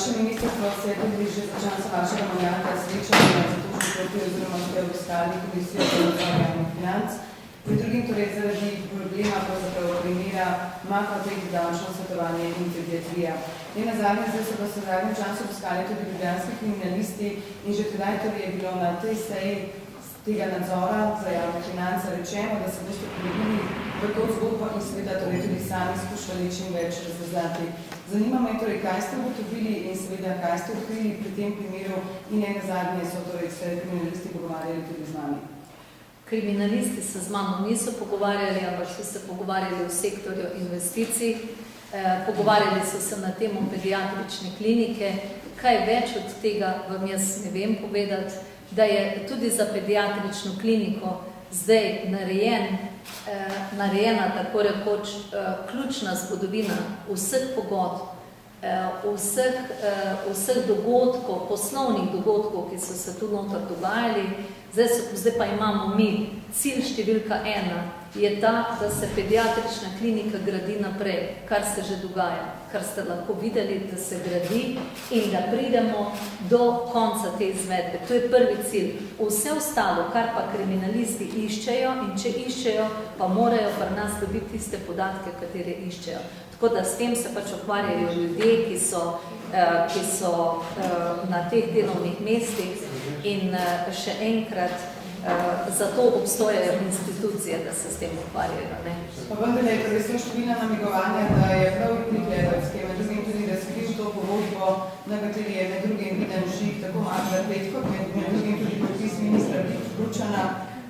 Vaše ministrstvo se je tudi že za časa vašega mandata srečalo z Zatočnim proti oziroma ste obiskali komisijo za nadzor javnih financ. Med drugim torej zaradi problema primera makrotehničnega davčnega svetovanja in pediatrija. Nenazadnje zdaj so pa se v zadnjem času obiskali tudi ljubljanski kriminalisti in že tedaj torej je bilo na tej seji tega nadzora za javne finance rečeno, da se boste prebili v to zgodbo in seveda torej tudi sami skušali čim več razvezati. Zanima me torej, kaj ste ugotovili in seveda kaj ste odkrili pri tem primeru in nenazadnje so torej se kriminalisti pogovarjali tudi z nami. Kriminalisti se z mano niso pogovarjali, ampak so se pogovarjali v sektorju investicij. Pogovarjali so se na temo pediatrične klinike. Kaj več od tega vam jaz ne vem povedati, da je tudi za pediatrično kliniko zdaj narejena tako rekoč ključna zgodovina vseh pogodb, vseh dogodkov, poslovnih dogodkov, ki so se tu noter dogajali. Zdaj pa imamo mi cilj številka 1 je ta, da se pediatrična klinika gradi naprej, kar se že dogaja, kar ste lahko videli, da se gradi in da pridemo do konca te izvedbe. To je prvi cilj. Vse ostalo, kar pa kriminalisti iščejo in če iščejo, pa morajo pri nas dobiti tiste podatke, katere iščejo. Tako da s tem se pač ukvarjajo ljudje, ki so na teh delovnih mestih in še enkrat zato obstojajo institucije, da se s tem ukvarjajo. Pa vendar je predvsem številna namigovanja, da je prav Evropske, med drugim tudi razkriž to pogodbo, na kateri je med drugim viden žig, tako Marta Petko, med drugim tudi podpis ministra Bručana.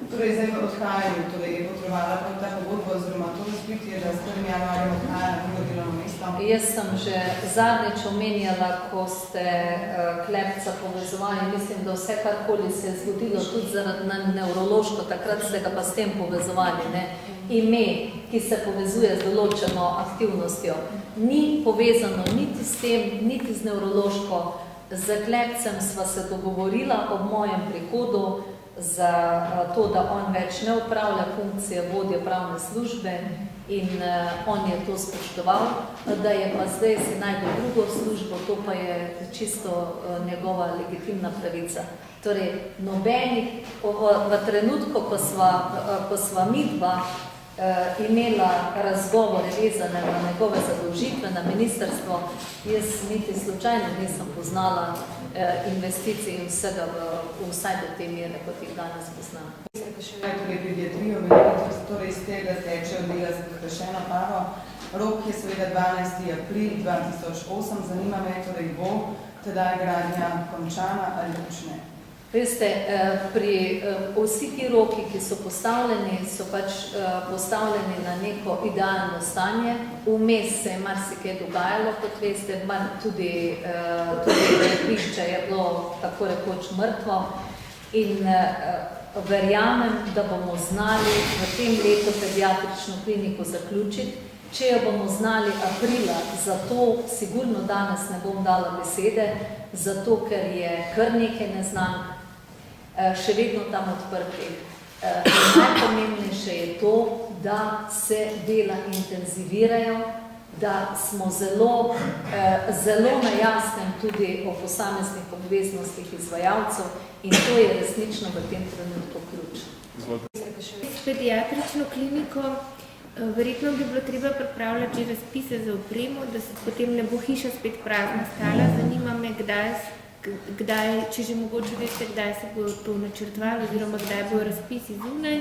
Torej zdaj v odhajanju, torej je potrebovala prav ta pogodba oziroma to razkritje, da s 1. januarjem odhaja na drugo delovno mesto. Jaz sem že zadnjič omenjala, ko ste Klepca povezovali, mislim, da vse karkoli se je zgodilo tudi zaradi nevrološko, takrat ste ga pa s tem povezovali. Ime, ki se povezuje z določeno aktivnostjo, ni povezano niti s tem, niti z nevrološko. Z Klepcem sva se dogovorila ob mojem prihodu za to, da on več ne upravlja funkcije vodje pravne službe in on je to spoštoval, da je pa zdaj si najdel drugo službo, to pa je čisto njegova legitimna pravica. Torej, nobenih, v trenutku, ko sva midva imela razgovore vezane na njegove zadolžitve na ministrstvo, jaz niti slučajno nisem poznala investicij in vsega vsaj do te mere, kot jih danes poznam. Torej pediatrijo, torej iz tega teče oddela za pospešeno paro. Rok je seveda 12. april 2008, zanima me, torej bo tedaj gradnja končana ali počne? Veste, vsi ti roki, ki so postavljeni, so pač postavljeni na neko idealno stanje. Vmes se je marsikaj dogajalo, kot veste, tudi gradbišče je bilo tako rekoč mrtvo in verjamem, da bomo znali v tem letu pediatrično kliniko zaključiti. Če jo bomo znali aprila, zato sigurno danes ne bom dala besede, zato ker je kar nekaj neznank še vedno tam odprti. Najpomembnejše je to, da se dela intenzivirajo, da smo zelo na jasnem tudi o posameznih obveznostih izvajalcev in to je resnično v tem trenutku ključ. S pediatrično kliniko verjetno bi bilo treba pripravljati že razpise za opremo, da se potem ne bo hiša spet prazna stala. Zanima me, kdaj, če že mogoče veste, kdaj se bo to načrtovalo oziroma kdaj bo razpisi zunaj.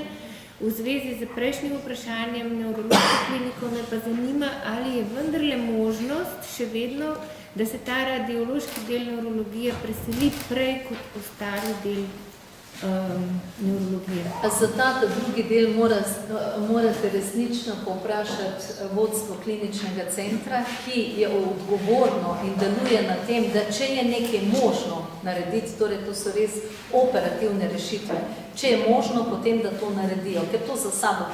V zvezi z prejšnjim vprašanjem nevrološke kliniko me pa zanima, ali je vendarle možnost še vedno, da se ta radiološki del nevrologije preseli prej kot ostali del nevrologije. Za ta drugi del morate resnično povprašati vodstvo kliničnega centra, ki je odgovorno in deluje na tem, da če je nekaj možno narediti, torej to so res operativne rešitve, če je možno potem, da to naredijo, ker to za sabo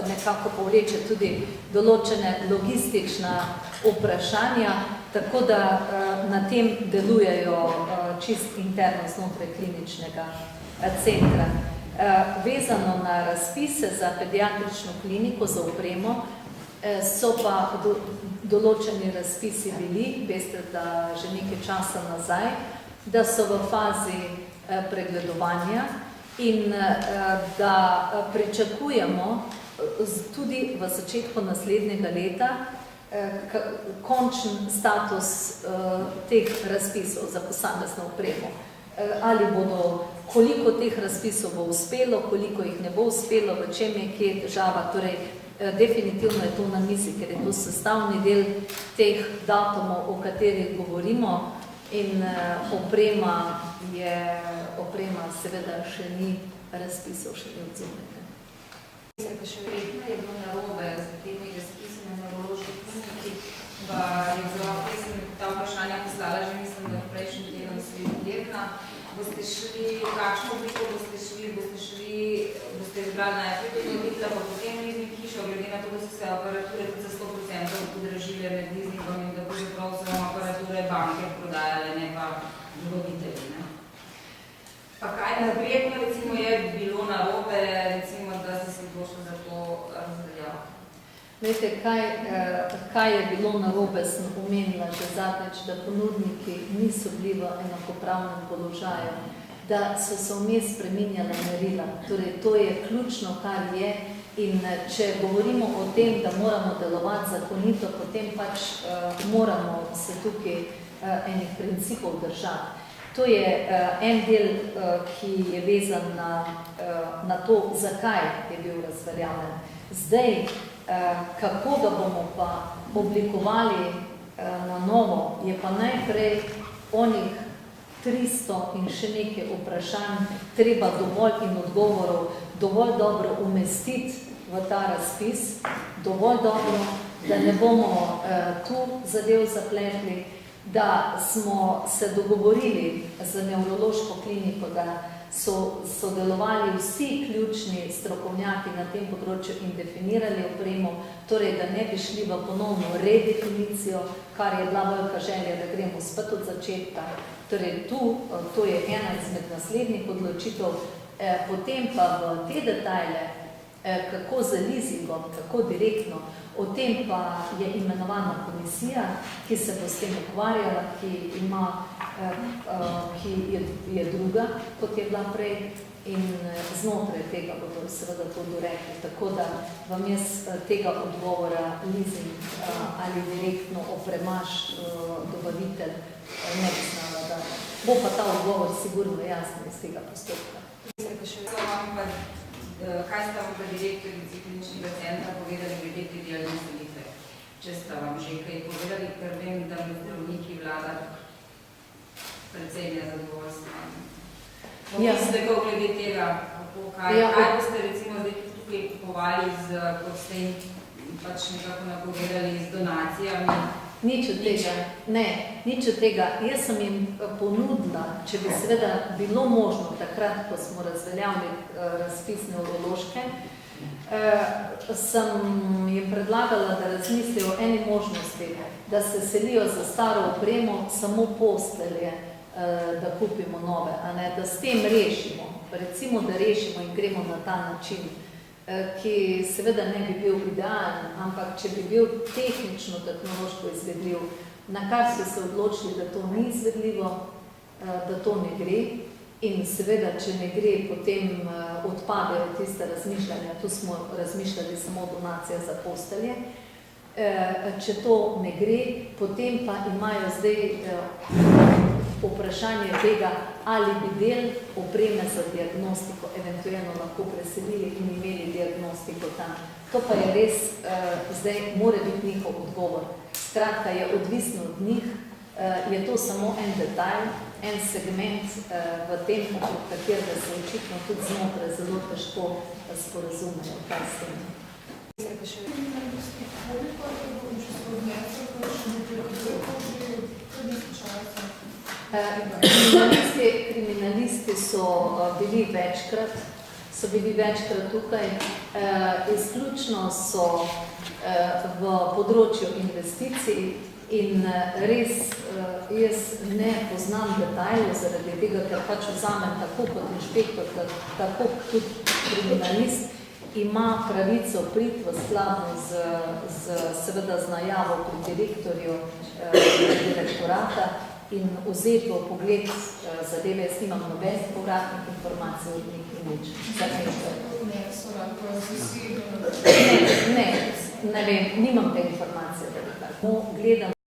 nekako povleče tudi določene logistična vprašanja, tako da na tem delujejo čist interno znotraj kliničnega centra. Vezano na razpise za pediatrično kliniko za opremo so pa določeni razpisi bili, veste, da že nekaj časa nazaj, da so v fazi pregledovanja in da pričakujemo tudi v začetku naslednjega leta končen status teh razpisov za posamezno opremo. Ali bodo, koliko teh razpisov bo uspelo, koliko jih ne bo uspelo, v čem je kje težava. Torej, definitivno je to na mizi, ker je to sestavni del teh datumov, o katerih govorimo in oprema seveda še ni razpisov, še ni odzumljena. Mislim, da še verjetno je bilo narobe z temi razpisi na nevroloških klinikih, pa je zelo, ki sem ta vprašanja poslala že, mislim, da v prejšnji teden sredi tedna. Boste šli, kakšno obliko boste izbrali najprej tudi oditla, pa potem leasing hišo, glede na to, da so se aparature tudi za 100% podražile med leasingom in da pravzaprav so aparature banke prodajale, ne pa dobavitelji, ne? Pa kaj konkretno recimo je bilo narobe, recimo, da ste se odločili za to razveljavo? Veste, kaj je bilo narobe, sem omenila že zadnjič, da ponudniki niso bili v enakopravnem položaju, da so se vmes spreminjala merila. Torej, to je ključno, kar je. In če govorimo o tem, da moramo delovati zakonito, potem pač moramo se tukaj enih principov držati. To je en del, ki je vezan na to, zakaj je bil razveljavljen. Zdaj, kako ga bomo pa oblikovali na novo, je pa najprej onih 300 in še nekaj vprašanj treba dovolj in odgovorov dovolj dobro umestiti v ta razpis, dovolj dobro, da ne bomo tu zadev zapletli, da smo se dogovorili z nevrološko kliniko, da so sodelovali vsi ključni strokovnjaki na tem področju in definirali opremo, torej da ne bi šli v ponovno redefinicijo, kar je bila velika želja, da gremo spet od začetka. Torej to je ena izmed naslednjih odločitev, potem pa v te detajle, kako z leasingom, kako direktno, o tem pa je imenovana komisija, ki se bo s tem ukvarjala, ki je druga, kot je bila prej, in znotraj tega bodo seveda to dorekli. Tako da vam jaz tega odgovora leasing ali direktno opremaš dobavitelj ne bi znala dati. Bo pa ta odgovor sigurno jasno iz tega postopka. Kaj sta vam pa direktorici kliničnega centra povedali glede te diagnostelitve? Če sta vam že kaj povedali, ker vem, da med zdravniki vlada precej nezadovoljstva. Mislite, kako glede tega, kaj boste recimo zdaj tukaj kupovali, kot ste jim pač nekako napovedali, z donacijami? Nič od tega, ne, nič od tega. Jaz sem jim ponudila, če bi seveda bilo možno takrat, ko smo razveljavili razpis nevrološke, sem jim predlagala, da razmislijo o eni možnosti, da se selijo za staro opremo samo postelje, da kupimo nove, a ne, da s tem rešimo, recimo, da rešimo in gremo na ta način, ki seveda ne bi bil idealen, ampak če bi bil tehnično, tehnološko izvedljiv, na kar so se odločili, da to ni izvedljivo, da to ne gre in seveda, če ne gre, potem odpadejo tiste razmišljanja, tu smo razmišljali samo donacija za postelje, če to ne gre, potem pa imajo zdaj vprašanje tega, ali bi del opreme za diagnostiko eventualno lahko preselili in imeli diagnostiko tam. To pa je res, zdaj mora biti njihov odgovor. Skratka, je odvisno od njih, je to samo en detalj, en segment v tem, okrog katerega se očitno tudi znotraj zelo težko sporazumejo, kaj s tem. Kriminalisti so bili večkrat tukaj, izključno so v področju investicij in res jaz ne poznam detajlov zaradi tega, ker pač vzamem tako kot inšpektor, tako tudi kriminalist ima pravico priti v skladu seveda z najavo pri direktorju direktorata in vzeti v pogled zadeve. Jaz nimam nobenih povratnih informacij od njih in nič. Ne vem, nimam te informacije, da bi tako gledam.